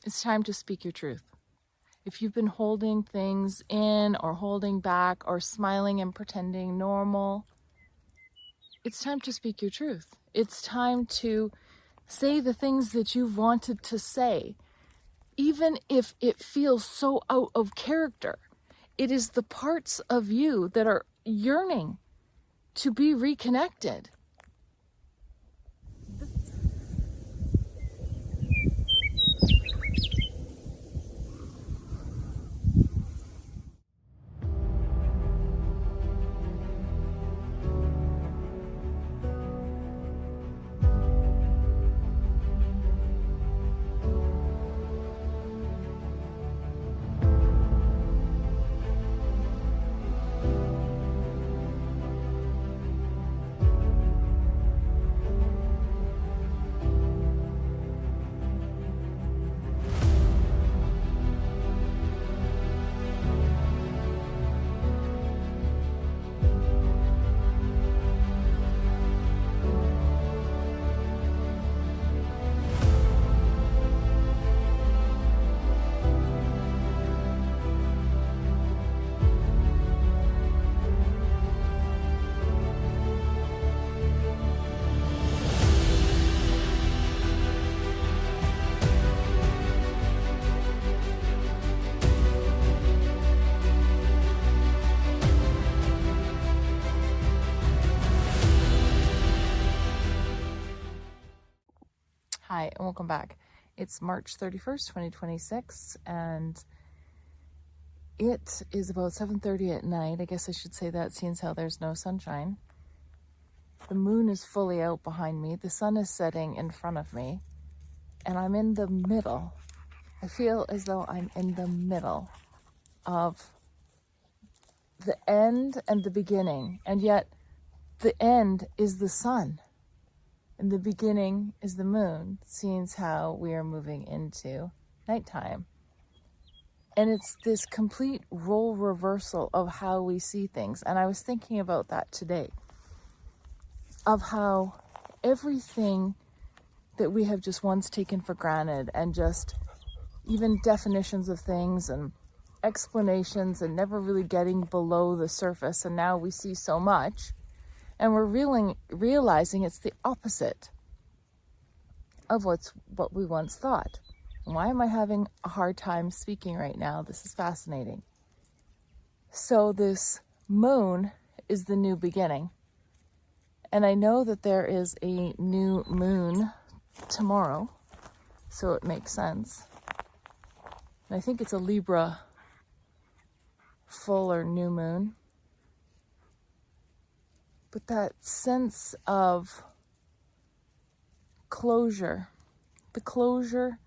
It's time to speak your truth. If you've been holding things in or holding back or smiling and pretending normal, it's time to speak your truth. It's time to say the things that you've wanted to say, even if it feels so out of character. It is the parts of you that are yearning to be reconnected. Hi, and welcome back. It's March 31st, 2026, and it is about 7:30 at night. I guess I should say that, seeing how there's no sunshine. The moon is fully out behind me. The sun is setting in front of me, and I'm in the middle. I feel as though I'm in the middle of the end and the beginning, and yet the end is the sun. And the beginning is the moon, seeing how we are moving into nighttime. And it's this complete role reversal of how we see things. And I was thinking about that today, of how everything that we have just once taken for granted, and just even definitions of things and explanations, and never really getting below the surface. And now we see so much. And we're realizing it's the opposite of what we once thought. And why am I having a hard time speaking right now? This is fascinating. So this moon is the new beginning. And I know that there is a new moon tomorrow, so it makes sense. And I think it's a Libra full or new moon. But that sense of closure, the closure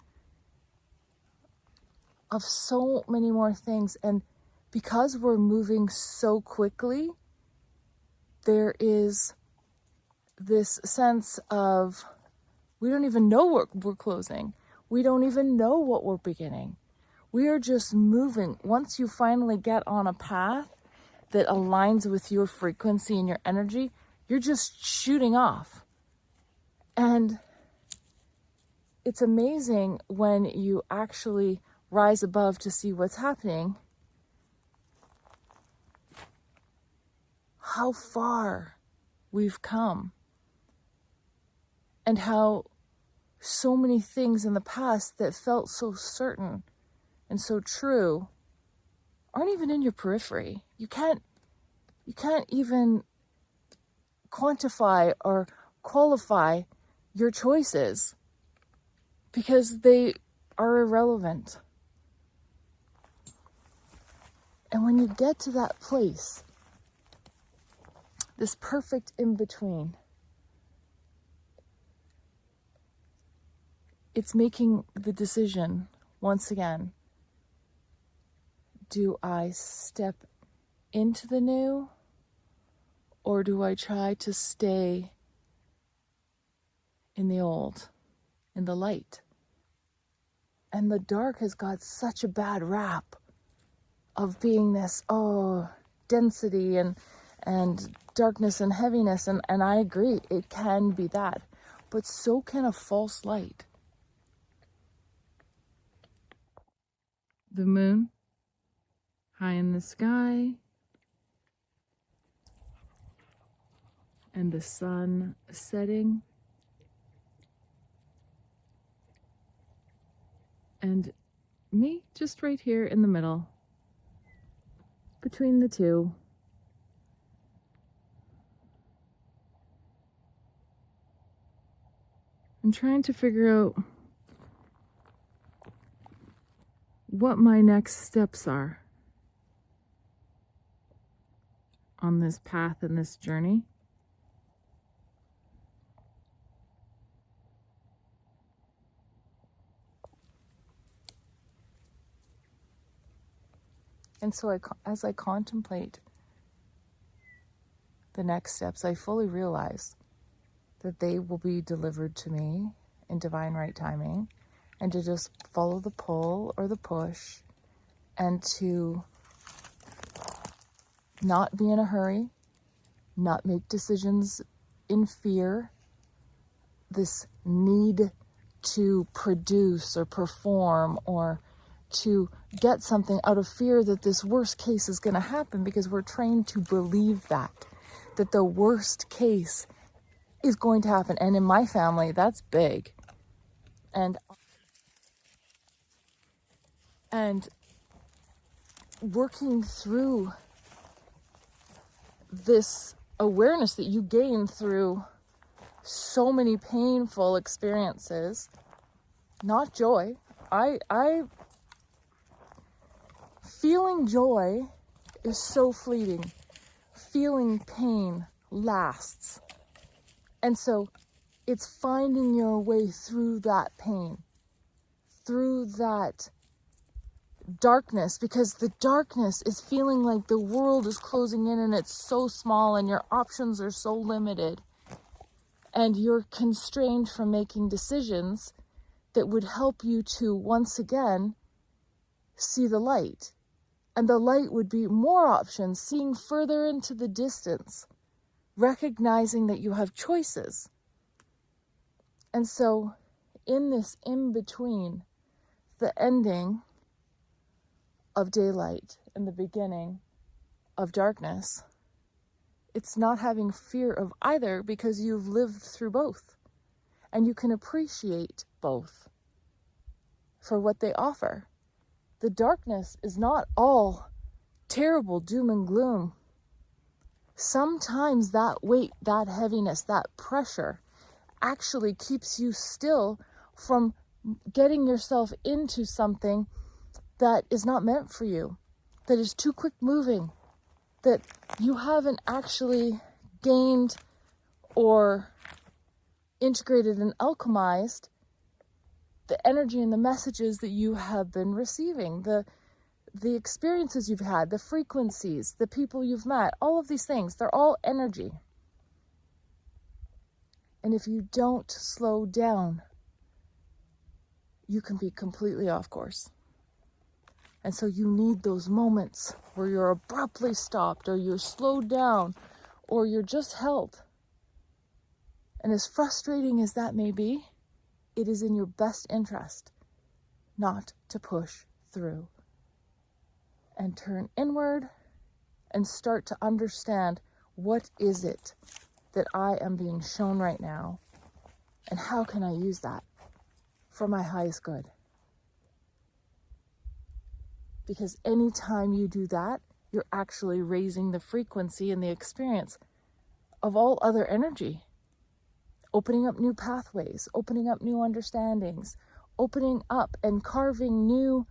of so many more things. And because we're moving so quickly, there is this sense of, we don't even know what we're closing. We don't even know what we're beginning. We are just moving. Once you finally get on a path that aligns with your frequency and your energy, you're just shooting off. And it's amazing when you actually rise above to see what's happening, how far we've come, and how so many things in the past that felt so certain and so true aren't even in your periphery. You can't even quantify or qualify your choices because they are irrelevant. And when you get to that place, this perfect in-between, it's making the decision once again. Do I step into the new, or do I try to stay in the old, in the light? And the dark has got such a bad rap of being this, density and darkness and heaviness. And I agree, it can be that. But so can a false light. the moon high in the sky and the sun setting, and me just right here in the middle between the two. I'm trying to figure out what my next steps are on this path and this journey. And so as I contemplate the next steps, I fully realize that they will be delivered to me in divine right timing, and to just follow the pull or the push, and to not be in a hurry, not make decisions in fear, this need to produce or perform or to get something out of fear that this worst case is going to happen, because we're trained to believe that the worst case is going to happen. And in my family, that's big. And working through this awareness that you gain through so many painful experiences, not joy. I feeling joy is so fleeting. Feeling pain lasts. And so it's finding your way through that pain, through that darkness, because the darkness is feeling like the world is closing in and it's so small and your options are so limited, and you're constrained from making decisions that would help you to once again see the light. And the light would be more options, seeing further into the distance, recognizing that you have choices. And so in this in-between, the ending of daylight and the beginning of darkness, it's not having fear of either, because you've lived through both and you can appreciate both for what they offer. The darkness is not all terrible doom and gloom. Sometimes that weight, that heaviness, that pressure actually keeps you still from getting yourself into something that is not meant for you, that is too quick moving, that you haven't actually gained or integrated and alchemized the energy and the messages that you have been receiving, the experiences you've had, the frequencies, the people you've met, all of these things, they're all energy. And if you don't slow down, you can be completely off course. And so you need those moments where you're abruptly stopped, or you're slowed down, or you're just held. And as frustrating as that may be, it is in your best interest not to push through and turn inward and start to understand, what is it that I am being shown right now, and how can I use that for my highest good? Because anytime you do that, you're actually raising the frequency and the experience of all other energy, opening up new pathways, opening up new understandings, opening up and carving new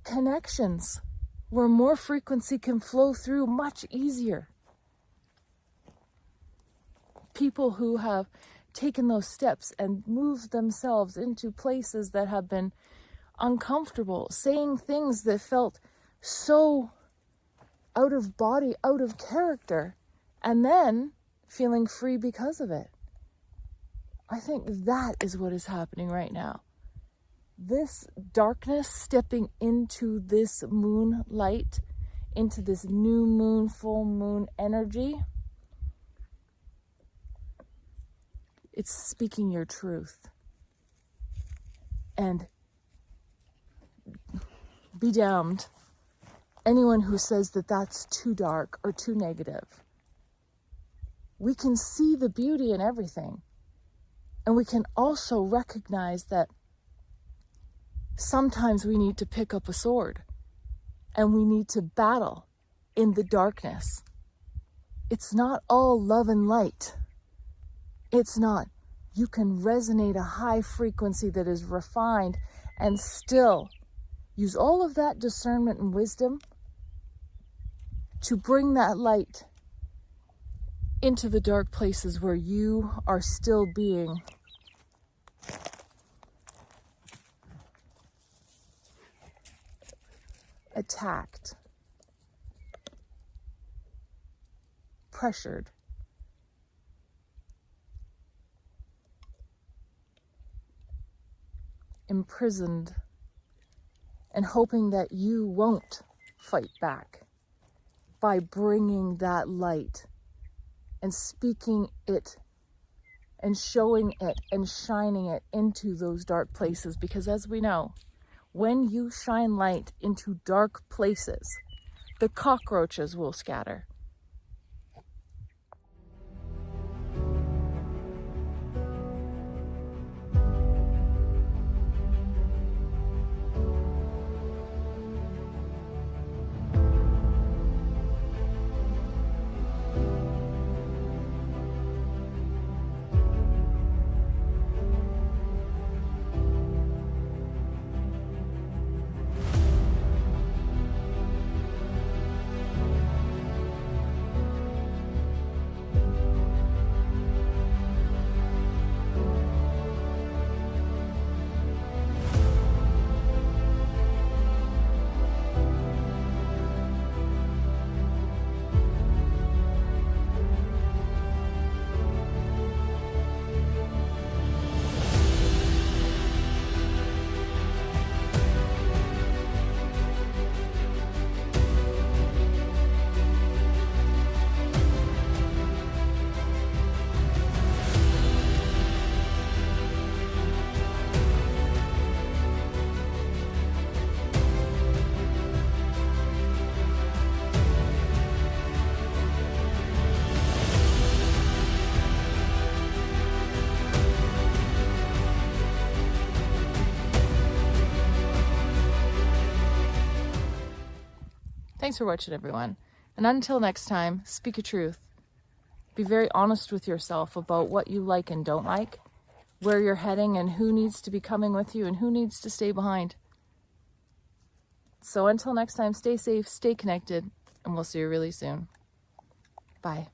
connections where more frequency can flow through much easier. People who have taken those steps and moved themselves into places that have been uncomfortable, saying things that felt so out of body, out of character, and then feeling free because of it. I think that is what is happening right now. This darkness stepping into this moonlight, into this new moon, full moon energy, it's speaking your truth. And be damned. Anyone who says that that's too dark or too negative. We can see the beauty in everything. And we can also recognize that sometimes we need to pick up a sword and we need to battle in the darkness. It's not all love and light. It's not. You can resonate a high frequency that is refined and still use all of that discernment and wisdom to bring that light into the dark places where you are still being attacked, pressured, imprisoned, and hoping that you won't fight back by bringing that light and speaking it and showing it and shining it into those dark places. Because as we know, when you shine light into dark places, the cockroaches will scatter. Thanks for watching, everyone. And until next time, speak your truth. Be very honest with yourself about what you like and don't like, where you're heading and who needs to be coming with you and who needs to stay behind. So until next time, stay safe, stay connected, and we'll see you really soon. Bye.